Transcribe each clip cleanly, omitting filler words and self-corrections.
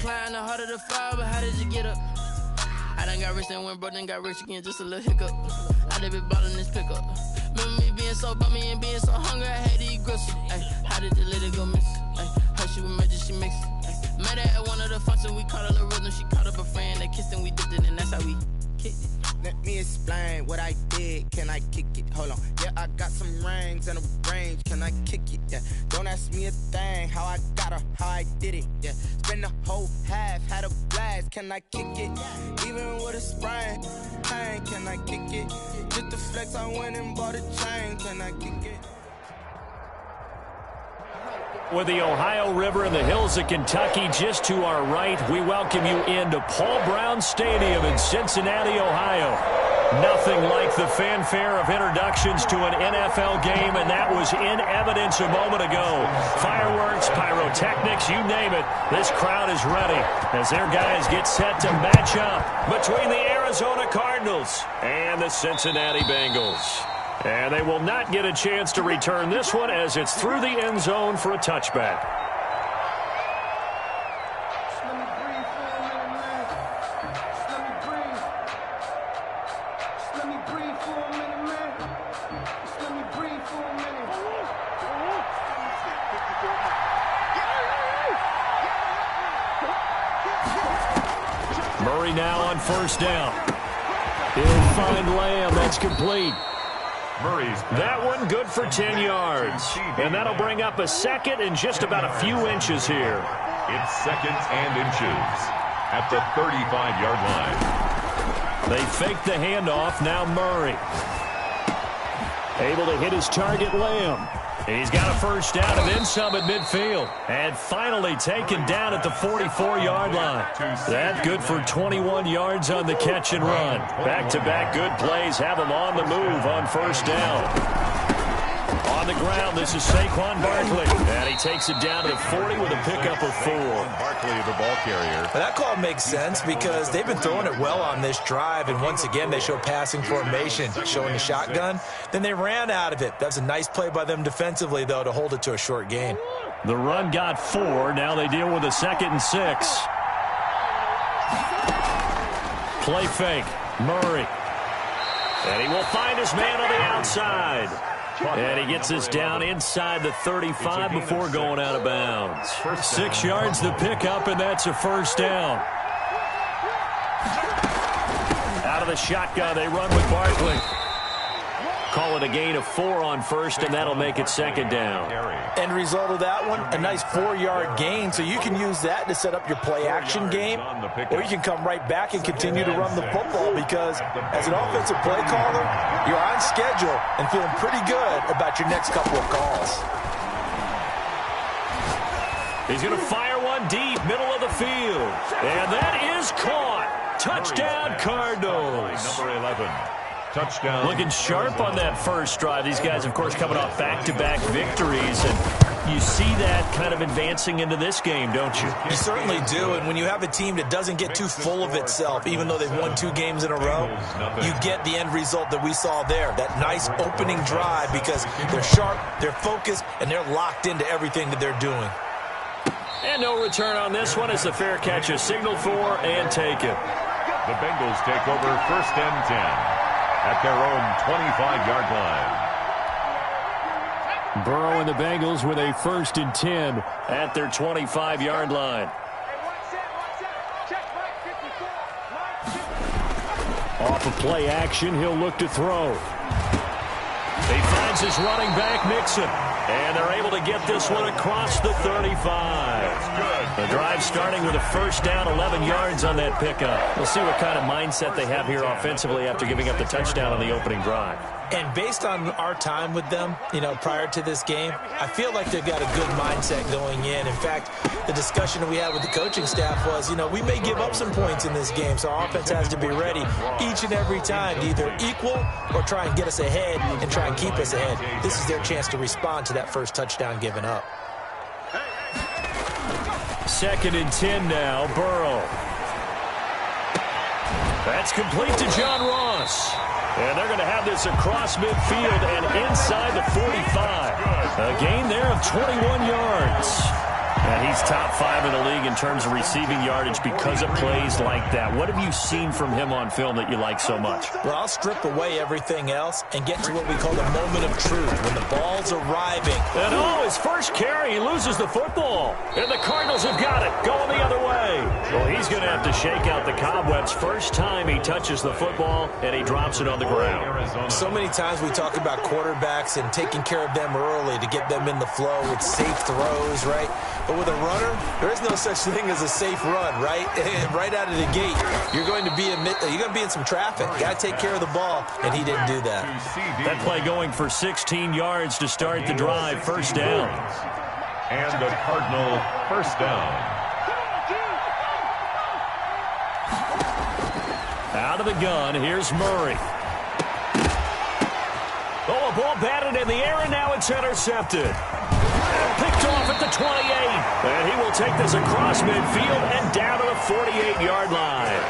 climb, the harder the fall, but how did you get up? I done got rich and went broke, then got rich again, just a little hiccup. I done been ballin' this pickup. Remember me being so bummy and being so hungry, I had to eat gristle. Ay, how did the lady go miss? Her she was magic, she mixed. Met her at one of the functions, we caught a little rhythm. She caught up a friend, they kissed and we dipped it, and that's how we kicked it. Let me explain what I did. Can I kick it? Hold on. Yeah, I got some rings and a range. Can I kick it? Yeah. Don't ask me a thing. How I got her, how I did it. Yeah. Spend the whole half, had a blast. Can I kick it? Even with a sprain, pain. Can I kick it? Just the flex, I went and bought a chain. Can I kick it? With the Ohio River and the hills of Kentucky just to our right, we welcome you into Paul Brown Stadium in Cincinnati, Ohio. Nothing like the fanfare of introductions to an NFL game, and that was in evidence a moment ago. Fireworks, pyrotechnics, you name it. This crowd is ready as their guys get set to match up between the Arizona Cardinals and the Cincinnati Bengals. And they will not get a chance to return this one as it's through the end zone for a touchback. Murray now on first down. He'll find Lamb. That's complete. That one good for 10 yards. And that'll bring up a second and just about a few inches here. It's second and inches at the 35-yard line. They fake the handoff. Now Murray. Able to hit his target, Lamb. He's got a first down and then some at midfield. And finally taken down at the 44-yard line. That's good for 21 yards on the catch and run. Back-to-back good plays have him on the move on first down. On the ground, this is Saquon Barkley. And he takes it down to the 40 with a pickup of 4. Barkley, the ball carrier. Well, that call makes sense because they've been throwing it well on this drive. And once again, they show passing formation, showing the shotgun. Then they ran out of it. That's a nice play by them defensively, though, to hold it to a short gain. The run got 4. Now they deal with a 2nd and 6. Play fake. Murray. And he will find his man on the outside. And he gets this down inside the 35 before going out of bounds. 6 yards the pickup, and that's a first down. Out of the shotgun, they run with Barkley. Call it a gain of 4 on first, and that'll make it 2nd down. End result of that one, a nice 4-yard gain, so you can use that to set up your play-action game, or you can come right back and continue to run the football because as an offensive play caller, you're on schedule and feeling pretty good about your next couple of calls. He's going to fire one deep, middle of the field, and that is caught. Touchdown, Cardinals. Number 11. Touchdown. Looking sharp on that first drive. These guys, of course, coming off back-to-back victories, and you see that kind of advancing into this game, don't you? You certainly do, and when you have a team that doesn't get too full of itself, even though they've won 2 games in a row, you get the end result that we saw there, that nice opening drive because they're sharp, they're focused, and they're locked into everything that they're doing. And no return on this one as the fair catch is signaled for and taken. The Bengals take over first and 10. At their own 25-yard line. Burrow and the Bengals with a first and 10 at their 25-yard line. Off of play action, he'll look to throw. He finds his running back, Mixon. And they're able to get this one across the 35. The drive starting with a first down, 11 yards on that pickup. We'll see what kind of mindset they have here offensively after giving up the touchdown on the opening drive. And based on our time with them, prior to this game, I feel like they've got a good mindset going in. In fact, the discussion that we had with the coaching staff was, we may give up some points in this game, so our offense has to be ready each and every time to either equal or try and get us ahead and try and keep us ahead. This is their chance to respond to that first touchdown given up. 2nd and 10 now, Burrow. That's complete to John Ross. And they're going to have this across midfield and inside the 45. A gain there of 21 yards. And he's top 5 in the league in terms of receiving yardage because of plays like that. What have you seen from him on film that you like so much? Well, I'll strip away everything else and get to what we call the moment of truth, when the ball's arriving. And his first carry, he loses the football. And the Cardinals have got it, going the other way. Well, he's going to have to shake out the cobwebs. First time he touches the football, and he drops it on the ground. So many times we talk about quarterbacks and taking care of them early to get them in the flow with safe throws, right? But with a runner, there is no such thing as a safe run, right? Right out of the gate, you're going to be in some traffic. Got to take care of the ball, and he didn't do that. That play going for 16 yards to start the drive. First down. And the Cardinal first down. Out of the gun, here's Murray. A ball batted in the air, and now it's intercepted. Picked off at the 28. And he will take this across midfield and down to the 48-yard line.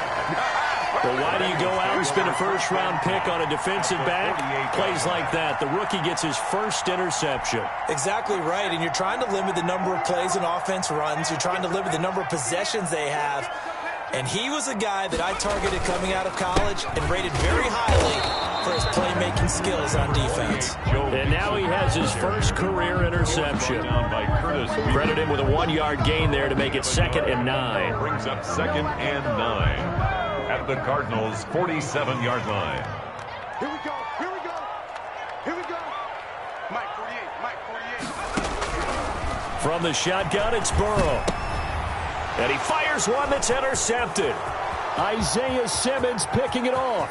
Well, why do you go out and spend a first-round pick on a defensive back? Plays like that, the rookie gets his first interception. Exactly right, and you're trying to limit the number of plays an offense runs. You're trying to limit the number of possessions they have. And he was a guy that I targeted coming out of college and rated very highly for his playmaking skills on defense. And now he has his first career interception. Credit him with a 1-yard gain there to make it 2nd and 9. Brings up 2nd and 9 at the Cardinals' 47-yard line. Here we go. Here we go. Here we go. Mike 48. Mike 48. From the shotgun, it's Burrow. And he fires one that's intercepted. Isaiah Simmons picking it off.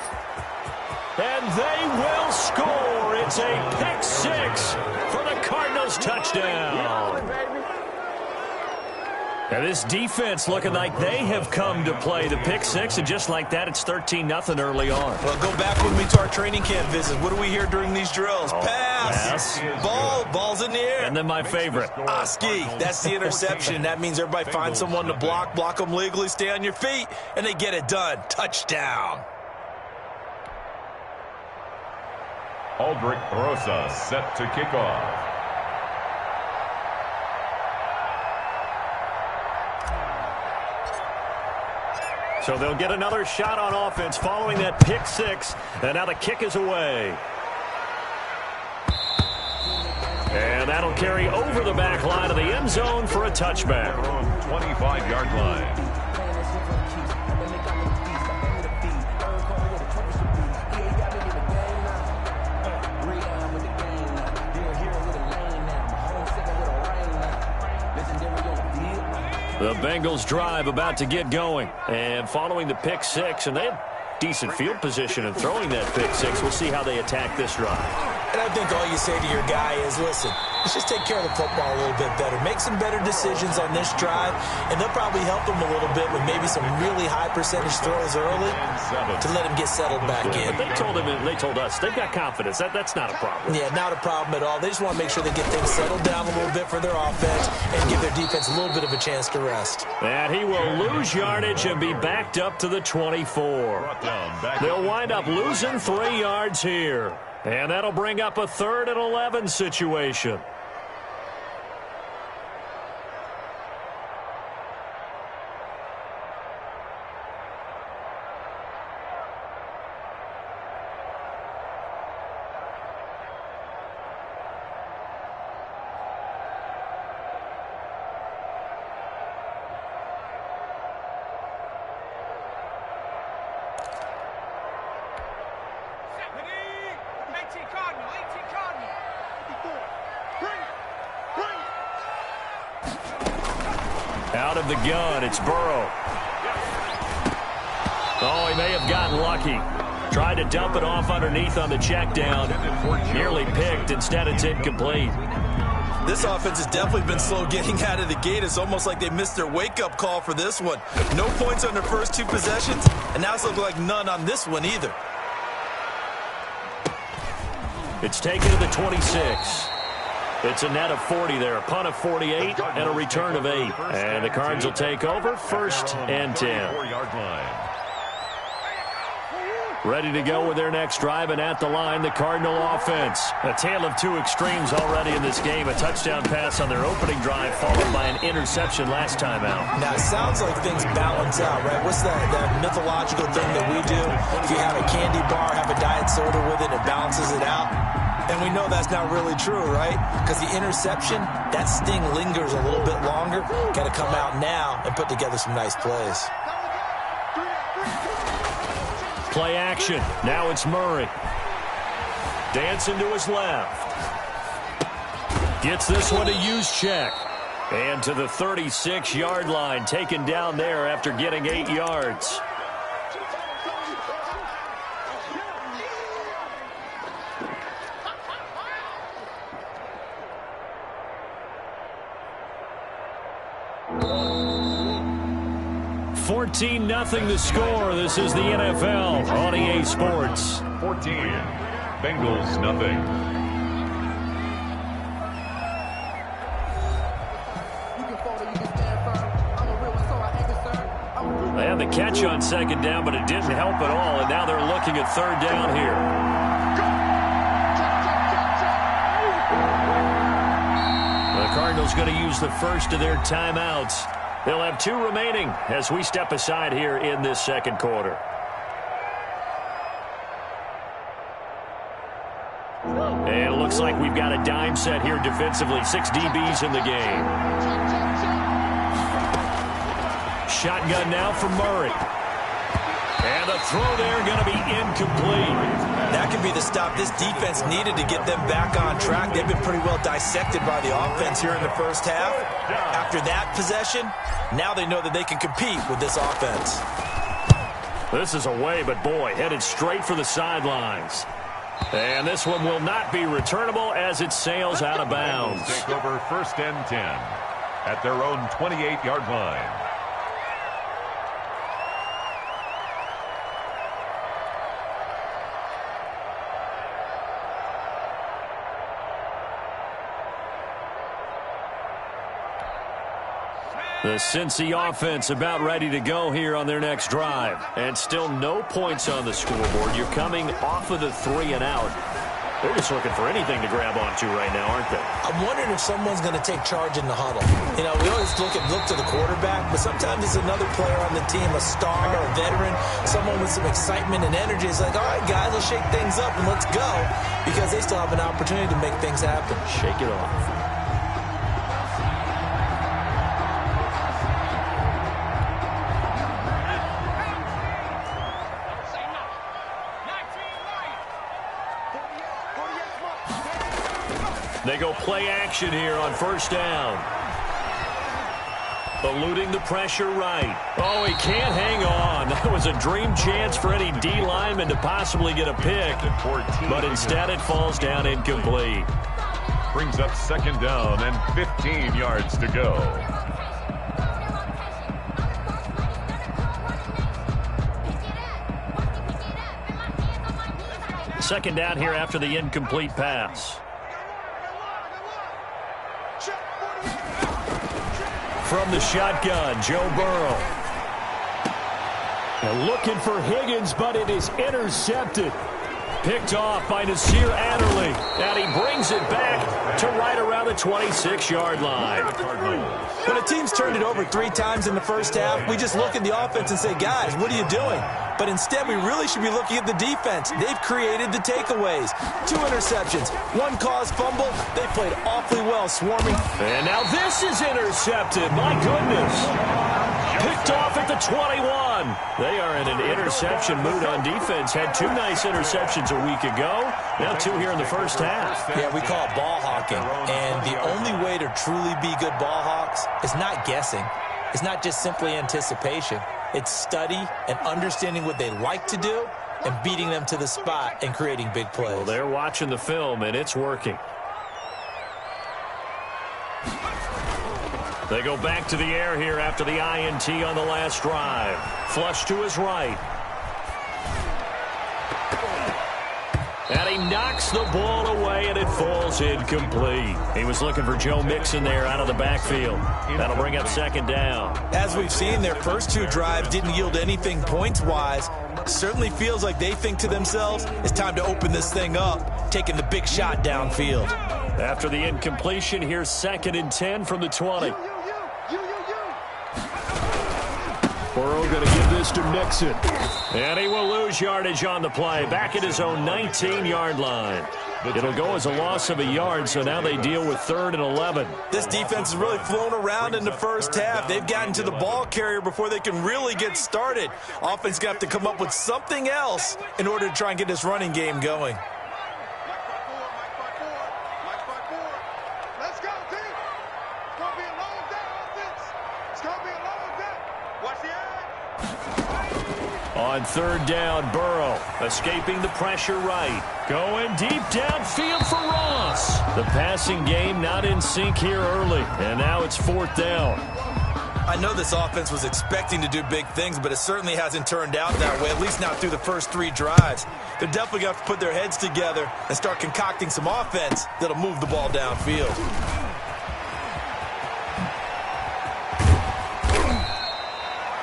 And they will score. It's a pick 6 for the Cardinals touchdown. And this defense looking like they have come to play the pick 6, and just like that, it's 13-0 early on. Well, go back with me to our training camp visit. What do we hear during these drills? Pass. Ball's in the air. And then my favorite. Oski. That's the interception. That means everybody finds someone to block them legally, stay on your feet, and they get it done. Touchdown. Aldrich Rosa set to kick off. So they'll get another shot on offense following that pick 6. And now the kick is away. And that'll carry over the back line of the end zone for a touchback. 25-yard line. The Bengals drive about to get going. And following the pick 6, and they have decent field position in throwing that pick 6. We'll see how they attack this drive. And I think all you say to your guy is, listen, let's just take care of the football a little bit better. Make some better decisions on this drive, and they'll probably help him a little bit with maybe some really high percentage throws early to let him get settled back in. But they told us they've got confidence. That's not a problem. Yeah, not a problem at all. They just want to make sure they get things settled down a little bit for their offense and give their defense a little bit of a chance to rest. And he will lose yardage and be backed up to the 24. They'll wind up losing 3 yards here. And that'll bring up a 3rd and 11 situation. Out of the gun, it's Burrow. Oh, he may have gotten lucky. Tried to dump it off underneath on the check down. Nearly picked. Instead, it's incomplete. This offense has definitely been slow getting out of the gate. It's almost like they missed their wake-up call for this one. No points on their first 2 possessions, and now it's looking like none on this one either. It's taken to the 26. It's a net of 40 there, a punt of 48, and a return of 8. And the Cards will take over, 1st and 10. Ready to go with their next drive, and at the line, the Cardinal offense. A tale of two extremes already in this game. A touchdown pass on their opening drive, followed by an interception last time out. Now, it sounds like things balance out, right? What's that mythological thing that we do? If you have a candy bar, have a diet soda with it, it balances it out. And we know that's not really true, right? Because the interception, that sting lingers a little bit longer. Got to come out now and put together some nice plays. Play action. Now it's Murray. Dancing to his left. Gets this one to Juszczyk. And to the 36-yard line, taken down there after getting 8 yards. Nothing the score. This is the NFL on EA Sports. 14. Bengals nothing. They had the catch on second down, but it didn't help at all, and now they're looking at third down here. The Cardinals going to use the first of their timeouts. They'll have 2 remaining as we step aside here in this second quarter. And it looks like we've got a dime set here defensively. 6 DBs in the game. Shotgun now for Murray. And the throw there going to be incomplete. That could be the stop this defense needed to get them back on track. They've been pretty well dissected by the offense here in the first half. After that possession, now they know that they can compete with this offense. This is away, but boy, headed straight for the sidelines. And this one will not be returnable as it sails out of bounds. Take over first and 10 at their own 28-yard line. The Cincy offense about ready to go here on their next drive. And still no points on the scoreboard. You're coming off of the 3 and out. They're just looking for anything to grab onto right now, aren't they? I'm wondering if someone's going to take charge in the huddle. You know, we always look to the quarterback, but sometimes it's another player on the team, a star, a veteran, someone with some excitement and energy. It's like, all right, guys, let's shake things up and let's go, because they still have an opportunity to make things happen. Shake it off. They go play action here on first down. Eluding the pressure right. Oh, he can't hang on. That was a dream chance for any D lineman to possibly get a pick. But instead it falls down incomplete. Brings up second down and 15 yards to go. Second down here after the incomplete pass. From the shotgun, Joe Burrow. And looking for Higgins, but it is intercepted. Picked off by Nasir Adderley. And he brings it back to right around the 26-yard line. When a team's turned it over 3 times in the first half, we just look at the offense and say, guys, what are you doing? But instead, we really should be looking at the defense. They've created the takeaways. 2 interceptions, 1 caused fumble. They played awfully well, swarming. And now this is intercepted. My goodness. Picked off at the 21. They are in an interception mood on defense. Had 2 nice interceptions a week ago. Now 2 here in the first half. Yeah, we call it ball hawking. And the only way to truly be good ball hawks is not guessing. It's not just simply anticipation. It's study and understanding what they like to do and beating them to the spot and creating big plays. Well, they're watching the film, and it's working. They go back to the air here after the INT on the last drive. Flush to his right. And he knocks the ball away, and it falls incomplete. He was looking for Joe Mixon there out of the backfield. That'll bring up second down. As we've seen, their first two drives didn't yield anything points-wise. Certainly feels like they think to themselves, it's time to open this thing up, taking the big shot downfield. After the incompletion, here's 2nd and 10 from the 20. Burrow going to give this to Mixon. And he will lose yardage on the play. Back at his own 19-yard line. It'll go as a loss of a yard, so now they deal with 3rd and 11. This defense has really flown around in the first half. They've gotten to the ball carrier before they can really get started. Offense got to come up with something else in order to try and get this running game going. Let's go, team. It's going to be a long day offense. It's going to be a long day. Watch the eye. On 3rd down, Burrow escaping the pressure right. Going deep downfield for Ross. The passing game not in sync here early, and now it's 4th down. I know this offense was expecting to do big things, but it certainly hasn't turned out that way, at least not through the first 3 drives. They're definitely going to have to put their heads together and start concocting some offense that'll move the ball downfield.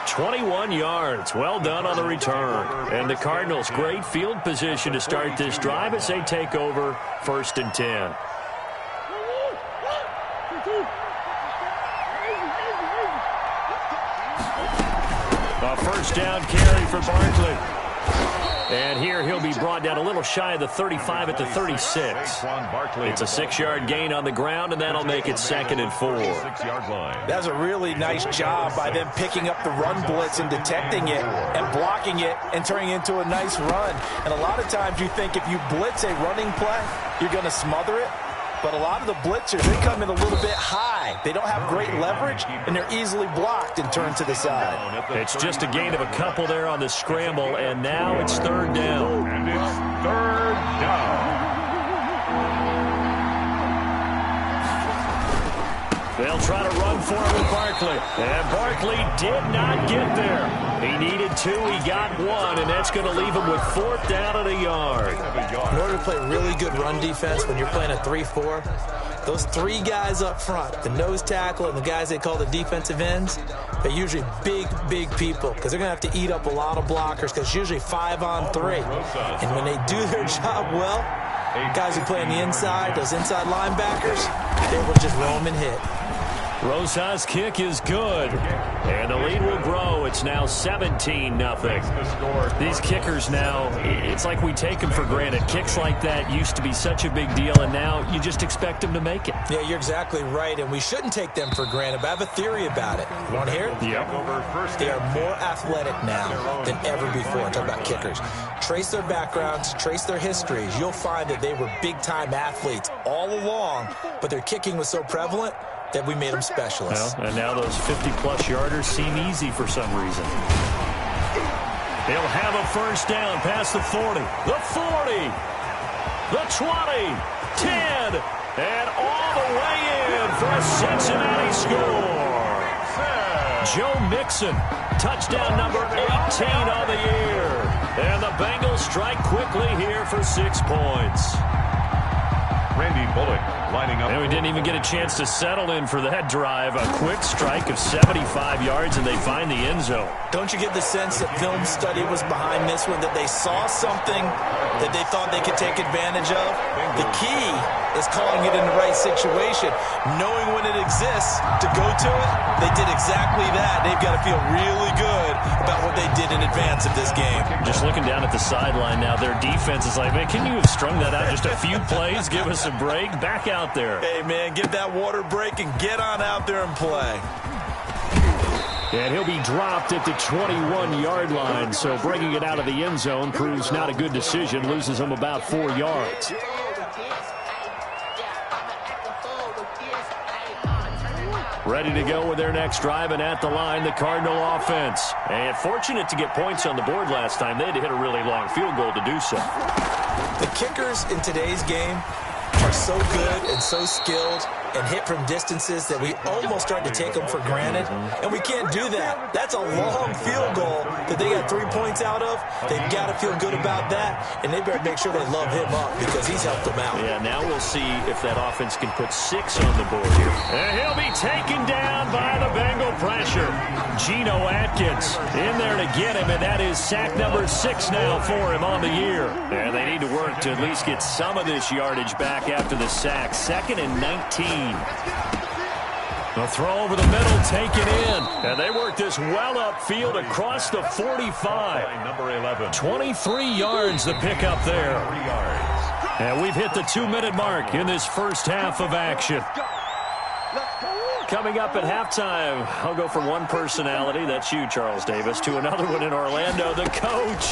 21 yards. Well done on the return. And the Cardinals, great field position to start this drive as they take over 1st and 10. A first down carry for Barkley. And here he'll be brought down a little shy of the 35 at the 36. It's a 6-yard gain on the ground, and that'll make it 2nd and 4. That's a really nice job by them picking up the run blitz and detecting it and blocking it and turning it into a nice run. And a lot of times you think if you blitz a running play, you're going to smother it. But a lot of the blitzers, they come in a little bit high. They don't have great leverage, and they're easily blocked and turned to the side. It's just a gain of a couple there on the scramble, and now it's 3rd down. And it's 3rd down. They'll try to run for it with Barkley. And Barkley did not get there. He needed 2, he got 1, and that's going to leave him with 4th down and a yard. In order to play really good run defense when you're playing a 3-4, those 3 guys up front, the nose tackle and the guys they call the defensive ends, they're usually big people because they're going to have to eat up a lot of blockers because it's usually 5 on 3. And when they do their job well, guys who play on the inside, those inside linebackers, they will just roam and hit. Rosa's kick is good, and the lead will grow. It's now 17-0. These kickers now, it's like we take them for granted. Kicks like that used to be such a big deal, and now you just expect them to make it. Yeah, you're exactly right, and we shouldn't take them for granted, but I have a theory about it. You want to hear it? Yep. They are more athletic now than ever before. Talk about kickers. Trace their backgrounds, trace their histories. You'll find that they were big-time athletes all along, but their kicking was so prevalent that we made them specialists. Well, and now those 50-plus yarders seem easy for some reason. He'll have a first down past the 40, the 40, the 20, 10, and all the way in for a Cincinnati score. Joe Mixon, touchdown number 18 on the year. And the Bengals strike quickly here for 6 points. Randy Bullock lining up. And we didn't even get a chance to settle in for that drive. A quick strike of 75 yards, and they find the end zone. Don't you get the sense that film study was behind this one, that they saw something that they thought they could take advantage of? The key is calling it in the right situation, knowing when it exists to go to it. They did exactly that. They've got to feel really good about what they did in advance of this game. Just looking down at the sideline now, their defense is like, man, can you have strung that out just a few plays? Give us a break. Back out there. Hey, man, get that water break and get on out there and play. And he'll be dropped at the 21-yard line, so bringing it out of the end zone proves not a good decision, loses him about 4 yards. Ready to go with their next drive, and at the line, the Cardinal offense. And fortunate to get points on the board last time. They had to hit a really long field goal to do so. The kickers in today's game are so good and so skilled and hit from distances that we almost start to take them for granted, and we can't do that. That's a long field goal that they got 3 points out of. They've got to feel good about that, and they better make sure they love him up because he's helped them out. Yeah, now we'll see if that offense can put 6 on the board here. And he'll be taken down by the Bengal pressure. Geno Atkins in there to get him, and that is sack number 6 now for him on the year. And they need to work to at least get some of this yardage back after the sack. 2nd and 19. The throw over the middle, taken in. And they work this well upfield across the 45. Number 11. 23 yards the pickup there. And we've hit the 2-minute mark in this first half of action. Coming up at halftime, I'll go from one personality, that's you, Charles Davis, to another one in Orlando, the coach.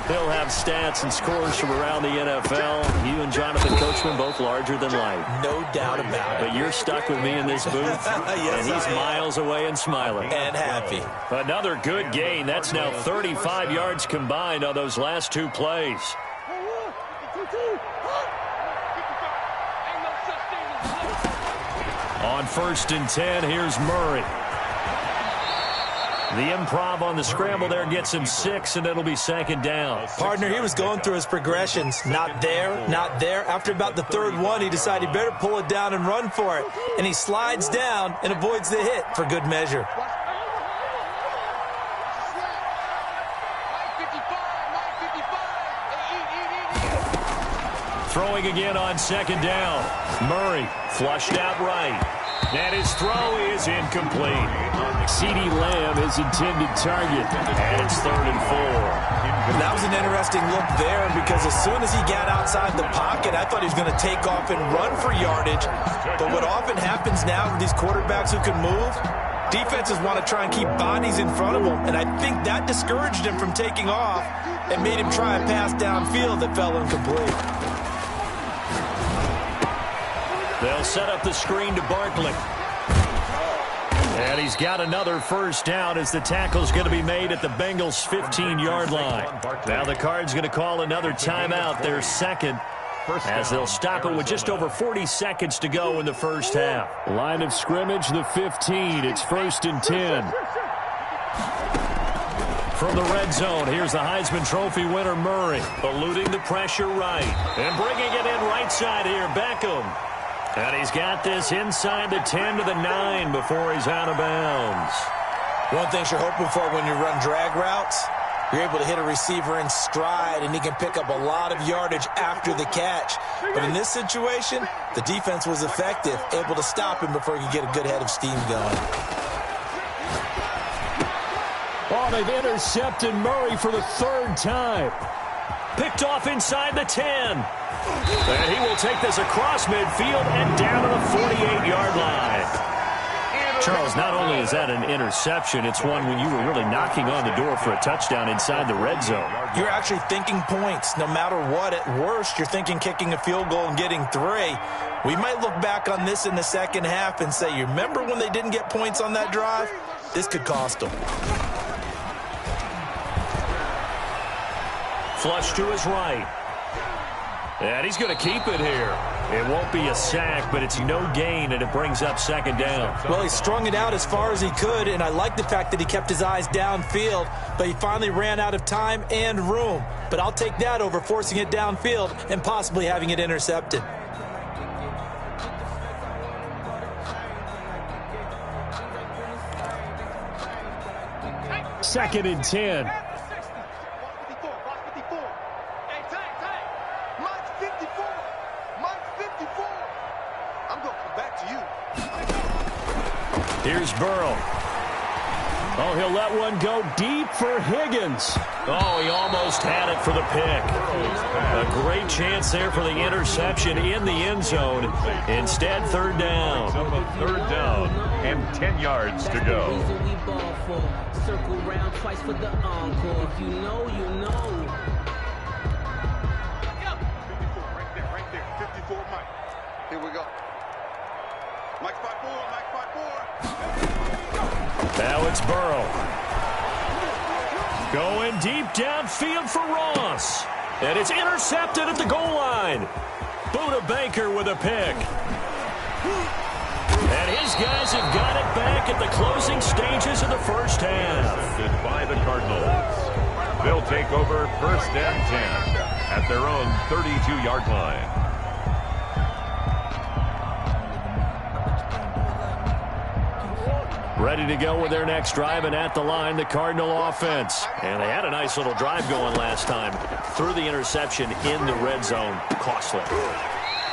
He'll have stats and scores from around the NFL. You and Jonathan Coachman both larger than life. No doubt about it. But you're stuck with me in this booth, yes, and he's miles away and smiling. And happy. Another good gain. That's now 35 yards combined on those last 2 plays. On 1st and 10, here's Murray. The improv on the scramble there gets him 6, and it'll be 2nd down. Partner, he was going through his progressions. Not there, not there. After about the 3rd one, he decided he better pull it down and run for it. And he slides down and avoids the hit for good measure. Throwing again on 2nd down. Murray flushed out right. And his throw is incomplete. CeeDee Lamb is intended target. And it's 3rd and 4. That was an interesting look there because as soon as he got outside the pocket, I thought he was going to take off and run for yardage. But what often happens now with these quarterbacks who can move, defenses want to try and keep bodies in front of them. And I think that discouraged him from taking off and made him try a pass downfield that fell incomplete. They'll set up the screen to Barkley. And he's got another 1st down as the tackle's going to be made at the Bengals' 15-yard line. Now the Cards going to call another timeout, their 2nd, as they'll stop it with just over 40 seconds to go in the first half. Line of scrimmage, the 15. It's 1st and 10. From the red zone, here's the Heisman Trophy winner, Murray, eluding the pressure right. And bringing it in right side here, Beckham. And he's got this inside the 10 to the 9 before he's out of bounds. One thing you're hoping for when you run drag routes, you're able to hit a receiver in stride, and he can pick up a lot of yardage after the catch. But in this situation, the defense was effective, able to stop him before he could get a good head of steam going. Oh, they've intercepted Murray for the 3rd time. Picked off inside the 10. And he will take this across midfield and down to the 48-yard line. Charles, not only is that an interception, it's one when you were really knocking on the door for a touchdown inside the red zone. You're actually thinking points. No matter what, at worst, you're thinking kicking a field goal and getting 3. We might look back on this in the second half and say, you remember when they didn't get points on that drive? This could cost them. Flush to his right. And he's going to keep it here. It won't be a sack, but it's no gain, and it brings up 2nd down. Well, he strung it out as far as he could, and I like the fact that he kept his eyes downfield, but he finally ran out of time and room. But I'll take that over forcing it downfield and possibly having it intercepted. Second and 10. Here's Burrow. Oh, he'll let one go deep for Higgins. Oh, he almost had it for the pick. A great chance there for the interception in the end zone. Instead, 3rd down. 3rd down and 10 yards to go. Circle round twice for the encore. If you know, you know. Right there. 54, Mike. Here we go. Mike 5-4, Mike 5-4. Now it's Burrow. Going deep downfield for Ross. And it's intercepted at the goal line. Buda Baker with a pick. And his guys have got it back at the closing stages of the first half. By the Cardinals. They'll take over first and 10 at their own 32-yard line. Ready to go with their next drive, and at the line, the Cardinal offense. And they had a nice little drive going last time. Threw the interception in the red zone. Costly.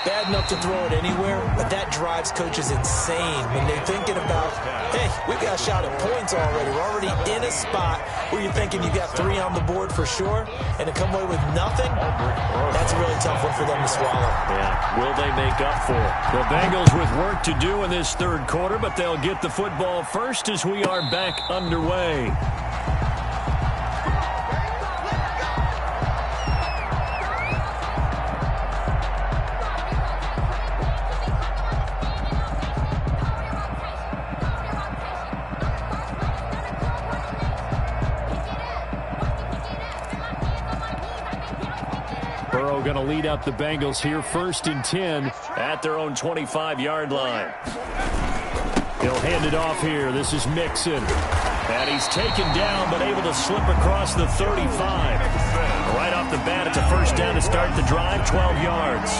Bad enough to throw it anywhere, but that drives coaches insane when they're thinking about, hey, we got a shot at points already. We're already in a spot where you're thinking you got 3 on the board for sure, and to come away with nothing, that's a really tough one for them to swallow. Yeah, will they make up for it? The Bengals with work to do in this third quarter, but they'll get the football first as we are back underway. Going to lead up the Bengals here, first and 10 at their own 25-yard line. He'll hand it off here. This is Mixon. And he's taken down, but able to slip across the 35. Right off the bat, it's a first down to start the drive, 12 yards.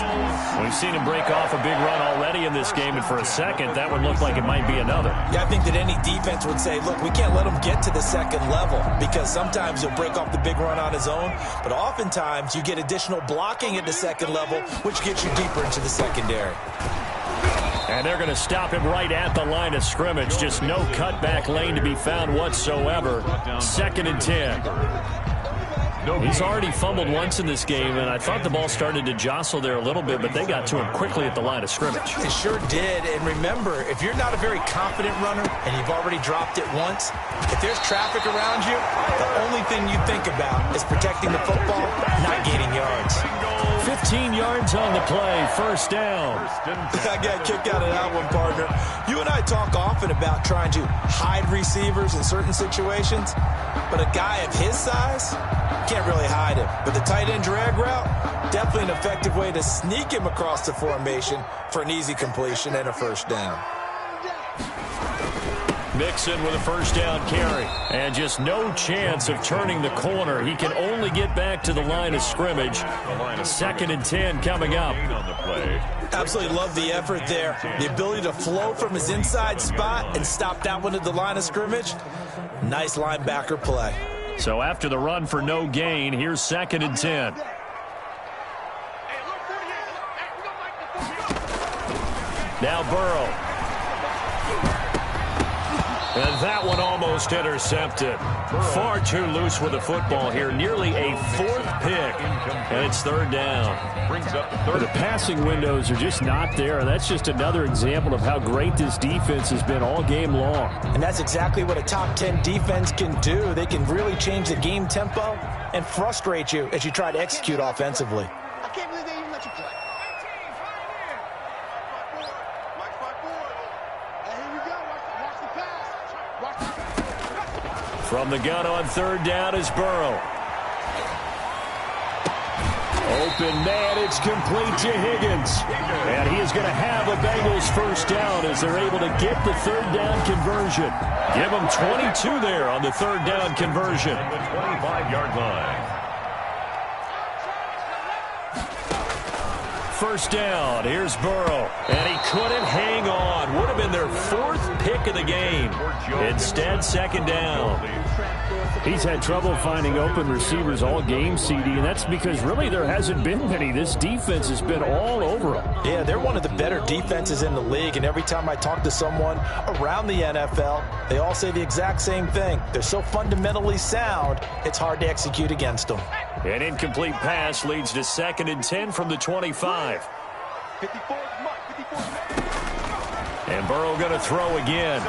We've seen him break off a big run already in this game, and for a second, that would look like it might be another. Yeah, I think that any defense would say, look, we can't let him get to the second level, because sometimes he'll break off the big run on his own, but oftentimes you get additional blocking at the second level, which gets you deeper into the secondary. And they're going to stop him right at the line of scrimmage. Just no cutback lane to be found whatsoever. Second and 10. He's already fumbled once in this game, and I thought the ball started to jostle there a little bit, but they got to him quickly at the line of scrimmage. It sure did. And remember, if you're not a very confident runner and you've already dropped it once, if there's traffic around you, the only thing you think about is protecting the football, not gaining yards. 15 yards on the play, first down. I got a kick out of that one, partner. You and I talk often about trying to hide receivers in certain situations, but a guy of his size can't really hide him. But the tight end drag route, definitely an effective way to sneak him across the formation for an easy completion and a first down. Mixon with a first down carry. And just no chance of turning the corner. He can only get back to the line of scrimmage. Second and 10 coming up. Absolutely love the effort there. The ability to flow from his inside spot and stop that one at the line of scrimmage. Nice linebacker play. So after the run for no gain, here's second and 10. Now Burrow. And that one almost intercepted. Far too loose with the football here. Nearly a fourth pick. And it's third down. The passing windows are just not there. And that's just another example of how great this defense has been all game long. And that's exactly what a top 10 defense can do. They can really change the game tempo and frustrate you as you try to execute offensively. I can't believe they even let you play. From the gun on third down is Burrow. Open man, it's complete to Higgins. And he is going to have a Bengals first down as they're able to get the third down conversion. Give them 22 there on the third down conversion. The 25-yard line. First down, here's Burrow. And he couldn't hang on. Would have been their fourth pick of the game. Instead, second down. He's had trouble finding open receivers all game, CD, and that's because really there hasn't been many. This defense has been all over them. Yeah, they're one of the better defenses in the league, and every time I talk to someone around the NFL, they all say the exact same thing. They're so fundamentally sound, it's hard to execute against them. An incomplete pass leads to second and 10 from the 25. 54. And Burrow going to throw again.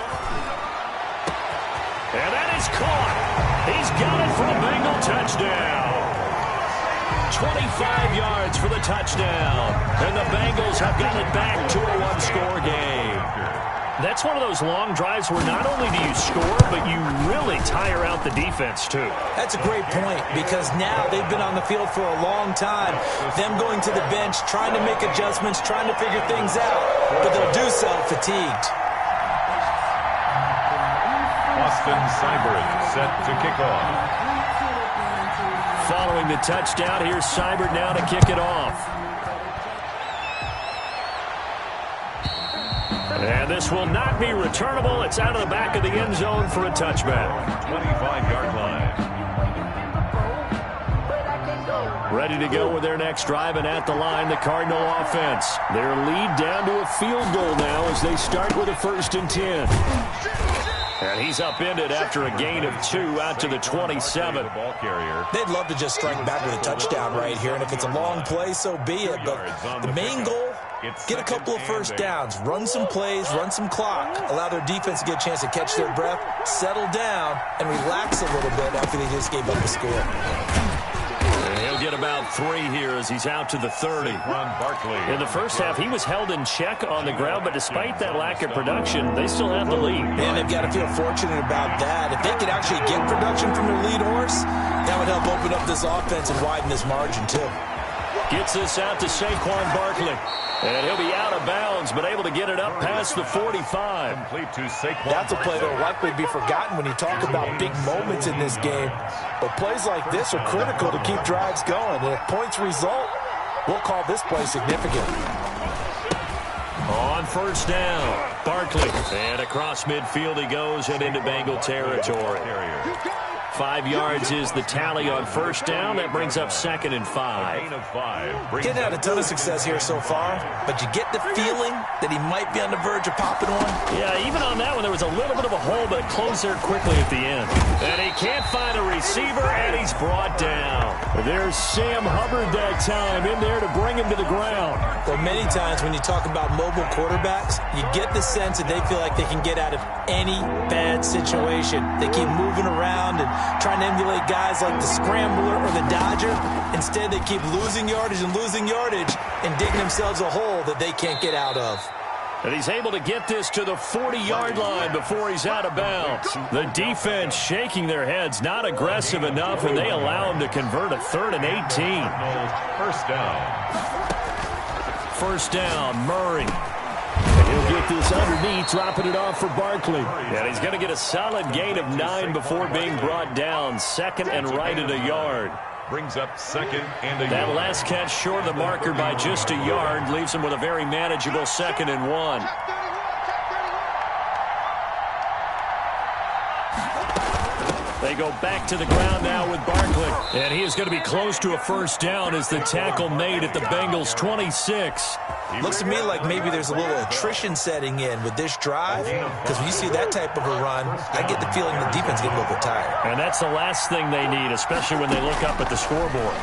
And that is caught. He's got it for a Bengal touchdown. 25 yards for the touchdown. And the Bengals have got it back to a one-score game. That's one of those long drives where not only do you score, but you really tire out the defense, too. That's a great point, because now they've been on the field for a long time. Them going to the bench, trying to make adjustments, trying to figure things out, but they'll do so fatigued. Seibert set to kick off. Following the touchdown, here's Seibert now to kick it off. And this will not be returnable. It's out of the back of the end zone for a touchback. 25-yard line. Ready to go with their next drive, and at the line, the Cardinal offense. Their lead down to a field goal now as they start with a 1st and 10. And he's upended after a gain of 2 out to the 27. They'd love to just strike back with a touchdown right here, and if it's a long play, so be it. But the main goal, get a couple of first downs, run some plays, run some clock, allow their defense to get a chance to catch their breath, settle down, and relax a little bit after they just gave up a score. He'll get about 3 here as he's out to the 30. In the first half, he was held in check on the ground, but despite that lack of production, they still have the lead. And they've got to feel fortunate about that. If they could actually get production from their lead horse, that would help open up this offense and widen this margin, too. Gets this out to Saquon Barkley. And he'll be out of bounds, but able to get it up past the 45. Complete to Saquon. That's a play that will likely be forgotten when you talk about big moments in this game. But plays like this are critical to keep drives going. And if points result, we'll call this play significant. On 1st down, Barkley. And across midfield he goes and into Bengal territory. 5 yards is the tally on 1st down. That brings up 2nd and 5. Didn't have a ton of success here so far, but you get the feeling that he might be on the verge of popping one. Yeah, even on that one, there was a little bit of a hole, but it closed there quickly at the end. And he can't find a receiver, and he's brought down. There's Sam Hubbard that time in there to bring him to the ground. Well, many times when you talk about mobile quarterbacks, you get the sense that they feel like they can get out of any bad situation. They keep moving around and trying to emulate guys like the Scrambler or the Dodger. Instead, they keep losing yardage and digging themselves a hole that they can't get out of. And he's able to get this to the 40-yard line before he's out of bounds. The defense shaking their heads, not aggressive enough, and they allow him to convert a 3rd and 18. 1st down. 1st down, Murray. And he'll get this underneath, dropping it off for Barkley. And he's going to get a solid gain of 9 before being brought down. 2nd and right at a yard. Brings up 2nd and a yard. That last catch short of the marker by just a yard leaves him with a very manageable 2nd and 1. They go back to the ground now with Barkley. And he is going to be close to a 1st down as the tackle made at the Bengals' 26. Looks to me like maybe there's a little attrition setting in with this drive, because when you see that type of a run, I get the feeling the defense getting a little bit tired. And that's the last thing they need, especially when they look up at the scoreboard.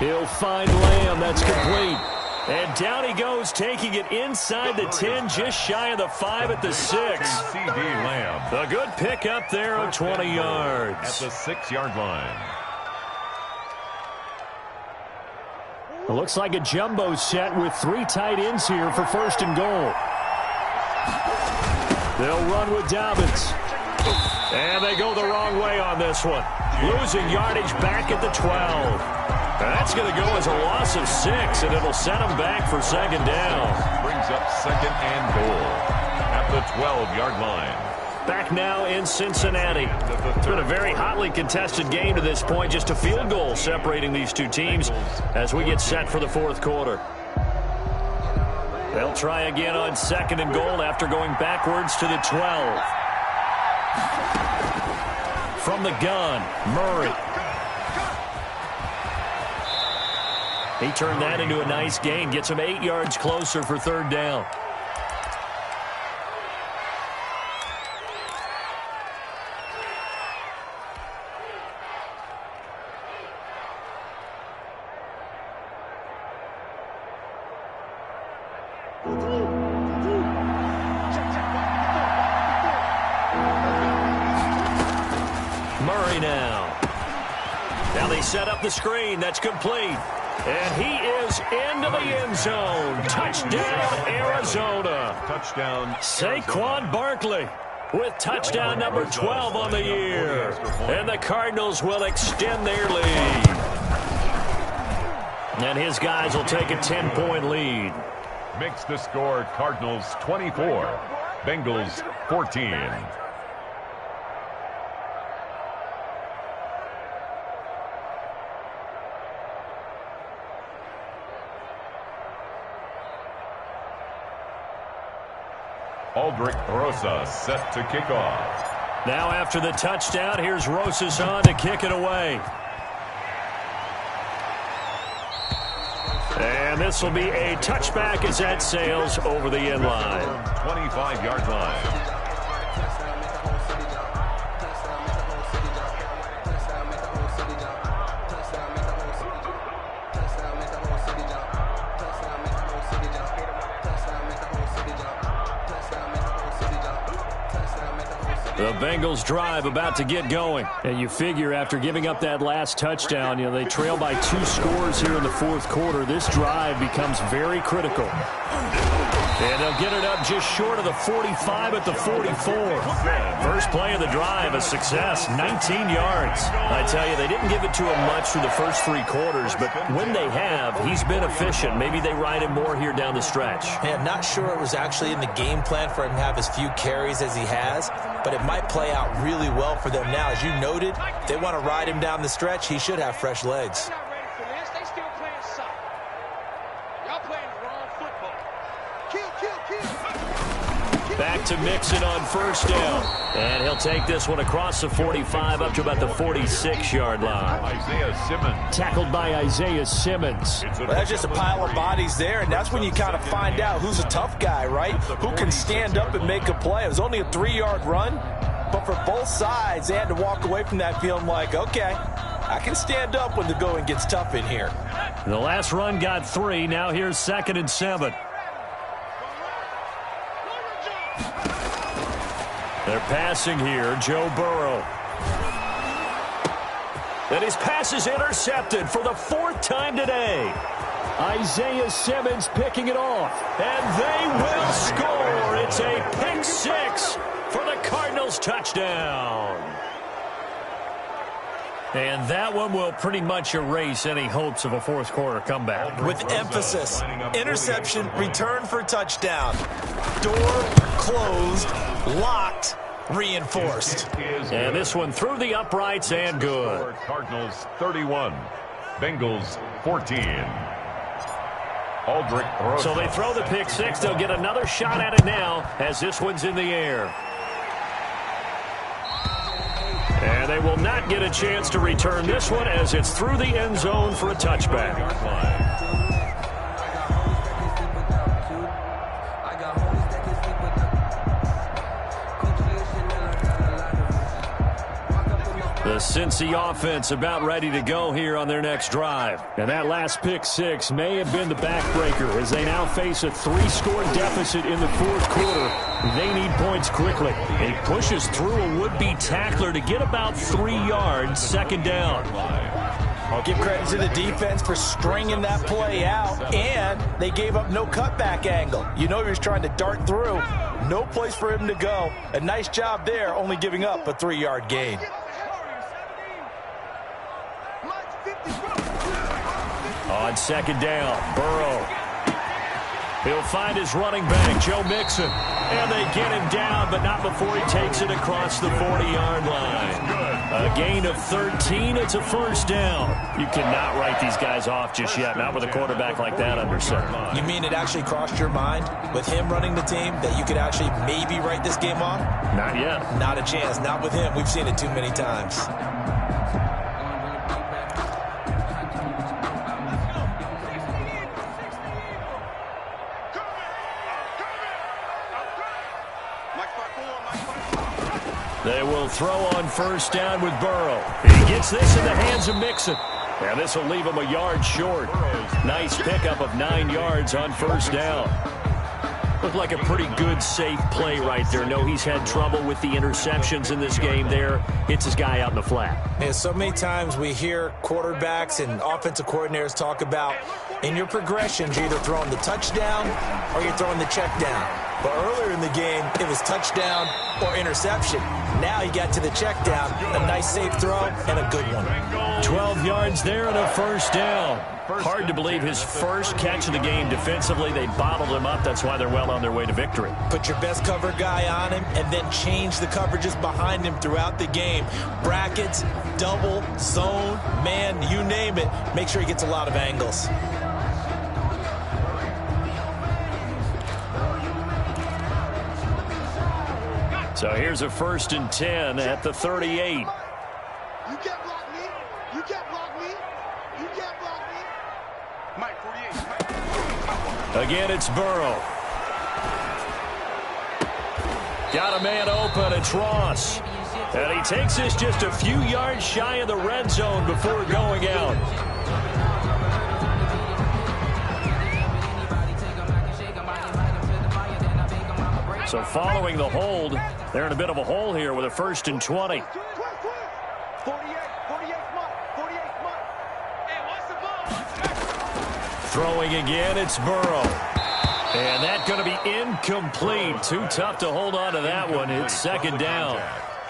He'll find Lamb. That's complete. And down he goes, taking it inside the 10, just shy of the 5 at the 6. C.D. Lamb. A good pick up there of 20 yards. At the 6-yard line. It looks like a jumbo set with 3 tight ends here for 1st and goal. They'll run with Dobbins. And they go the wrong way on this one. Losing yardage back at the 12. That's going to go as a loss of 6, and it'll set them back for 2nd down. Brings up 2nd and goal at the 12-yard line. Back now in Cincinnati. It's been a very hotly contested game to this point. Just a field goal separating these two teams as we get set for the 4th quarter. They'll try again on 2nd and goal after going backwards to the 12. From the gun, Murray. He turned that into a nice gain. Gets him 8 yards closer for 3rd down. Murray now. Now they set up the screen. That's complete. And he is into the end zone. Touchdown, Arizona. Touchdown. Saquon Barkley with touchdown number 12 on the year. And the Cardinals will extend their lead. And his guys will take a 10-point lead. Makes the score Cardinals 24, Bengals 14. Aldrich Rosas set to kick off. Now after the touchdown, here's Rosas on to kick it away. And this will be a touchback as that sails over the end line. 25-yard line. The Bengals drive about to get going. And you figure after giving up that last touchdown, they trail by 2 scores here in the fourth quarter. This drive becomes very critical. And they'll get it up just short of the 45 at the 44. First play of the drive, a success, 19 yards. I tell you, they didn't give it to him much through the first 3 quarters, but when they have, he's been efficient. Maybe they ride him more here down the stretch. Yeah, I'm not sure it was actually in the game plan for him to have as few carries as he has, but it might play out really well for them now. As you noted, if they want to ride him down the stretch, he should have fresh legs. Back to Mixon on first down. And he'll take this one across the 45 up to about the 46-yard line. Isaiah Simmons. Tackled by Isaiah Simmons. Well, that's just a pile of bodies there, and that's when you kind of find out who's a tough guy, right? Who can stand up and make a play. It was only a 3-yard run, but for both sides, they had to walk away from that feeling like, okay, I can stand up when the going gets tough in here. The last run got 3. Now here's 2nd and 7. They're passing here, Joe Burrow. And his pass is intercepted for the 4th time today. Isaiah Simmons picking it off. And they will score. It's a pick 6 for the Cardinals touchdown. And that one will pretty much erase any hopes of a fourth quarter comeback. With emphasis, interception, return for touchdown. Door closed, locked, reinforced. And this one through the uprights and good. Cardinals 31, Bengals 14. Aldrich throws. So they throw the pick 6. They'll get another shot at it now as this one's in the air. And they will not get a chance to return this one as it's through the end zone for a touchback. The Cincy offense about ready to go here on their next drive. And that last pick 6 may have been the backbreaker as they now face a 3-score deficit in the fourth quarter. They need points quickly. He pushes through a would-be tackler to get about 3 yards, 2nd down. I'll give credit to the defense for stringing that play out, and they gave up no cutback angle. You know he was trying to dart through. No place for him to go. A nice job there, only giving up a 3-yard gain. On 2nd down, Burrow. He'll find his running back, Joe Mixon. And they get him down, but not before he takes it across the 40-yard line. A gain of 13. It's a 1st down. You cannot write these guys off just yet, not with a quarterback like that under center. You mean it actually crossed your mind with him running the team that you could actually maybe write this game off? Not yet. Not a chance. Not with him. We've seen it too many times. They will throw on 1st down with Burrow. He gets this in the hands of Mixon. And this will leave him a yard short. Nice pickup of 9 yards on 1st down. Looked like a pretty good, safe play right there. No, he's had trouble with the interceptions in this game there. Hits his guy out in the flat. And so many times we hear quarterbacks and offensive coordinators talk about in your progressions, you're either throwing the touchdown or you're throwing the check down. But earlier in the game, it was touchdown or interception. Now he got to the check down, a nice safe throw, and a good one. 12 yards there and a first down. Hard to believe his first catch of the game defensively. They bottled him up. That's why they're well on their way to victory. Put your best cover guy on him and then change the coverages behind him throughout the game. Brackets, double, zone, man, you name it. Make sure he gets a lot of angles. So here's a 1st and 10 at the 38. You can't block me. You can't block me. You can't block me. Mike 48. Again, it's Burrow. Got a man open. It's Ross. And he takes this just a few yards shy of the red zone before going out. So following the hold, they're in a bit of a hole here with a 1st and 20. 48 Mike. Hey, what's the ball? Throwing again, it's Burrow. And that's going to be incomplete. Too tough to hold on to that one. It's 2nd down.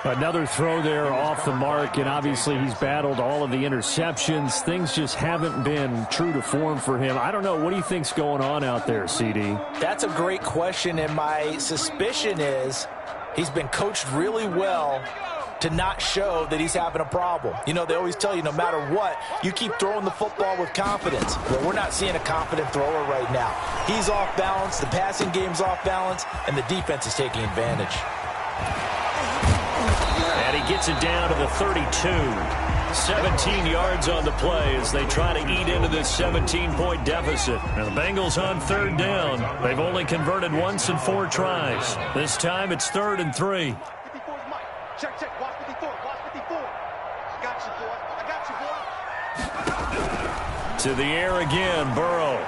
Another throw there off the mark, and obviously he's battled all of the interceptions. Things just haven't been true to form for him. I don't know. What do you think's going on out there, CD? That's a great question, and my suspicion is he's been coached really well to not show that he's having a problem. You know, they always tell you no matter what, you keep throwing the football with confidence. Well, we're not seeing a confident thrower right now. He's off balance, the passing game's off balance, and the defense is taking advantage. And he gets it down to the 32. 17 yards on the play as they try to eat into this 17-point deficit. Now the Bengals on 3rd down. They've only converted once in 4 tries. This time it's 3rd and 3. 54's Mike. Check. Watch 54. Watch 54. I got you, boy. To the air again, Burrow.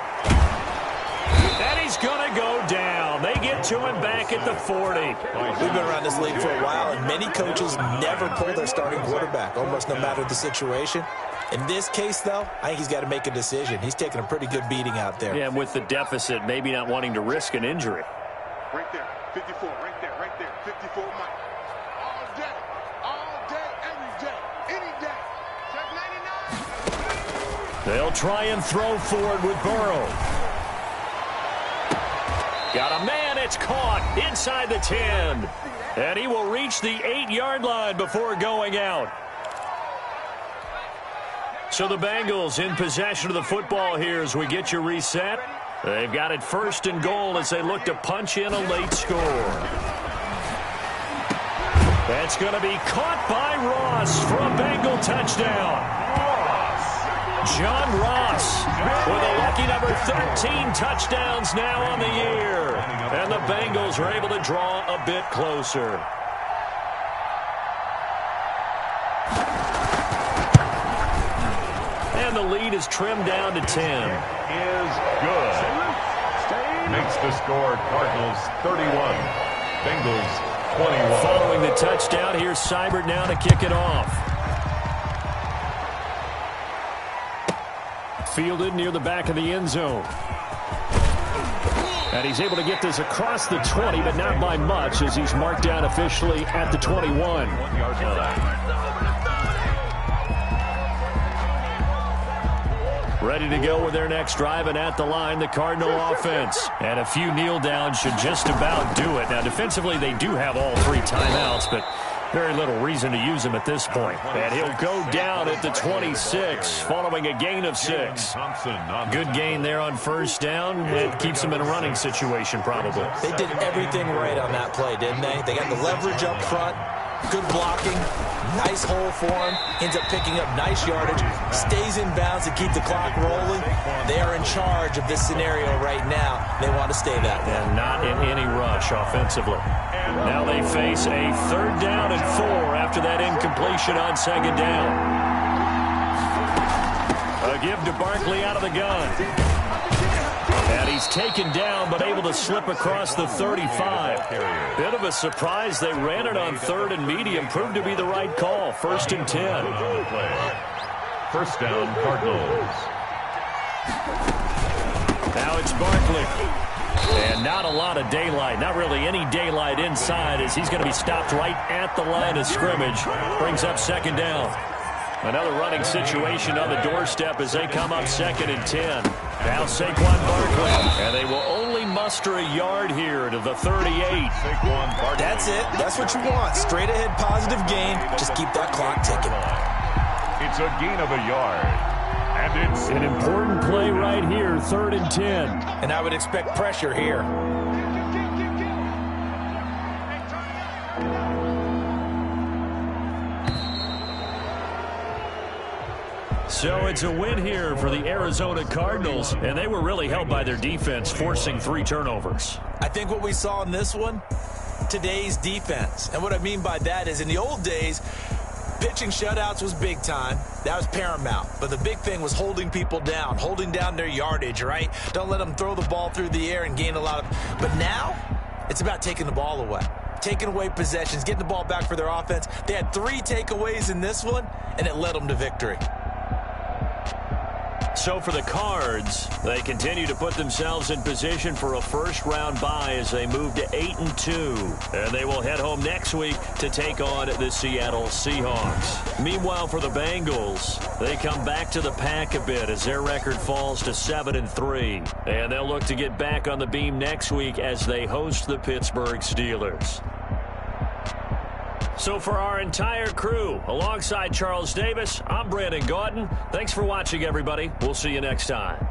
And he's going to go down. They get to him back at the 40. We've been around this league for a while, and many coaches never pull their starting quarterback, almost no matter the situation. In this case, though, I think he's got to make a decision. He's taking a pretty good beating out there. Yeah, with the deficit, maybe not wanting to risk an injury. Right there. 54. Right there. 54 Mike. All day, every day, any day. Check 99. They'll try and throw forward with Burrow. Got a man, it's caught inside the 10. And he will reach the 8-yard line before going out. So the Bengals in possession of the football here as we get you reset. They've got it 1st and goal as they look to punch in a late score. That's going to be caught by Ross for a Bengal touchdown. John Ross with a lucky number 13 touchdowns now on the year. And the Bengals are able to draw a bit closer. And the lead is trimmed down to 10. Is good. Makes the score Cardinals 31, Bengals 21. Following the touchdown, here's Seibert now to kick it off. Fielded near the back of the end zone. And he's able to get this across the 20, but not by much as he's marked down officially at the 21. 1 yard line. Ready to go with their next drive, and at the line, the Cardinal offense. And a few kneel downs should just about do it. Now, defensively, they do have all 3 timeouts, but very little reason to use him at this point. And he'll go down at the 26 following a gain of 6. Good gain there on 1st down. It keeps him in a running situation probably. They did everything right on that play, didn't they? They got the leverage up front, good blocking, nice hole for him, ends up picking up nice yardage, stays in bounds to keep the clock rolling. They are in charge of this scenario right now. They want to stay that way. And not in any rush offensively. Now they face a 3rd down and 4 after that incompletion on 2nd down. A give to Barkley out of the gun. And he's taken down but able to slip across the 35. Bit of a surprise. They ran it on 3rd and medium. Proved to be the right call. 1st and 10. 1st down, Cardinals. Now it's Barkley. And not a lot of daylight, not really any daylight inside, as he's going to be stopped right at the line of scrimmage. Brings up second down. Another running situation on the doorstep as they come up 2nd and 10. Now Saquon Barkley, and they will only muster a yard here to the 38. Saquon Barkley. That's it. That's what you want. Straight ahead positive gain. Just keep that clock ticking. It's a gain of a yard. And it's an important play right here, 3rd and 10. And I would expect pressure here. So it's a win here for the Arizona Cardinals, and they were really helped by their defense, forcing 3 turnovers. I think what we saw in this one, today's defense. And what I mean by that is in the old days, pitching shutouts was big time. That was paramount. But the big thing was holding people down, holding down their yardage, right? Don't let them throw the ball through the air and gain a lot of... But now, it's about taking the ball away. Taking away possessions, getting the ball back for their offense. They had 3 takeaways in this one, and it led them to victory. So for the Cards, they continue to put themselves in position for a first-round bye as they move to 8-2. And they will head home next week to take on the Seattle Seahawks. Meanwhile, for the Bengals, they come back to the pack a bit as their record falls to 7-3. And they'll look to get back on the beam next week as they host the Pittsburgh Steelers. So for our entire crew, alongside Charles Davis, I'm Brandon Gaudin. Thanks for watching, everybody. We'll see you next time.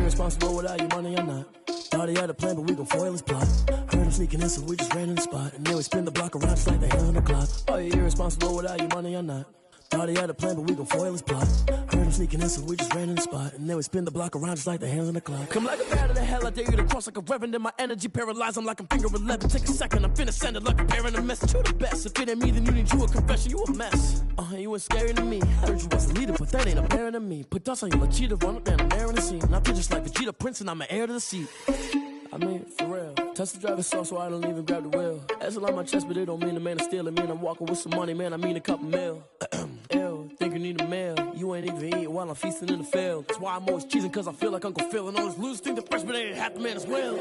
Responsible without your money or not. Thought he had a plan, but we gon' foil his plot. Heard him sneaking in, so we just ran in the spot. And then we spin the block around just like the hell on the clock. Are you irresponsible without your money or not? Thought he had a plan, but we gon' foil his plot. Heard him sneaking in, so we just ran in the spot. And then we spin the block around just like the hands on the clock. Come like a bat of the hell, I dare you to cross like a reverend. And my energy paralyzed, I'm like I'm finger 11. Take a second, I'm finna send it like a parent a message. You the best, if it ain't me, then you need you a confession. You a mess, you ain't scary to me. Heard you was a leader, but that ain't apparent to me. Put dust on you, cheetah, run up down the air in the scene. And I feel just like Vegeta Prince, and I'm an heir to the seat. I mean, for real. Touch the driver's soft, so I don't even grab the wheel. That's on my chest, but it don't mean the man is stealing. Man, I'm walking with some money, man, I mean a couple mil. Ew, think you need a meal. You ain't even eating while I'm feasting in the field. That's why I'm always cheesing, cause I feel like Uncle Phil. And all those losers think the freshman ain't half the man as well.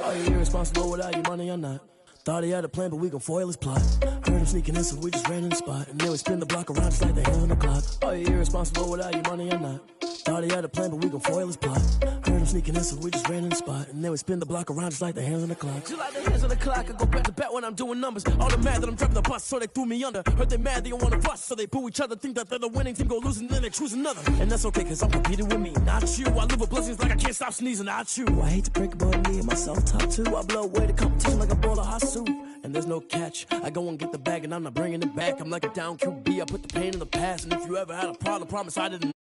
Are you irresponsible without your money or not? Thought he had a plan, but we gon' foil his plot. Heard him sneaking in, so we just ran in the spot. And then we spin the block around just like the hell on the clock. Are you irresponsible without your money or not? Thought he had a plan, but we gon' foil his plot. Heard him sneaking in, so we just ran in the spot. And then we spin the block around just like the hands on the clock. Just like the hands on the clock, I go back to back when I'm doing numbers. All the mad that I'm driving the bus, so they threw me under. Heard they mad, they don't wanna bust, so they boo each other. Think that they're the winning team, go losing, then they choose another. And that's okay, cause I'm competing with me, not you. I live with blessings like I can't stop sneezing, not you. I hate to break about me and my self-talk too. I blow away the competition like a bowl of hot soup. And there's no catch. I go and get the bag and I'm not bringing it back. I'm like a down QB, I put the pain in the past. And if you ever had a problem, promise I didn't.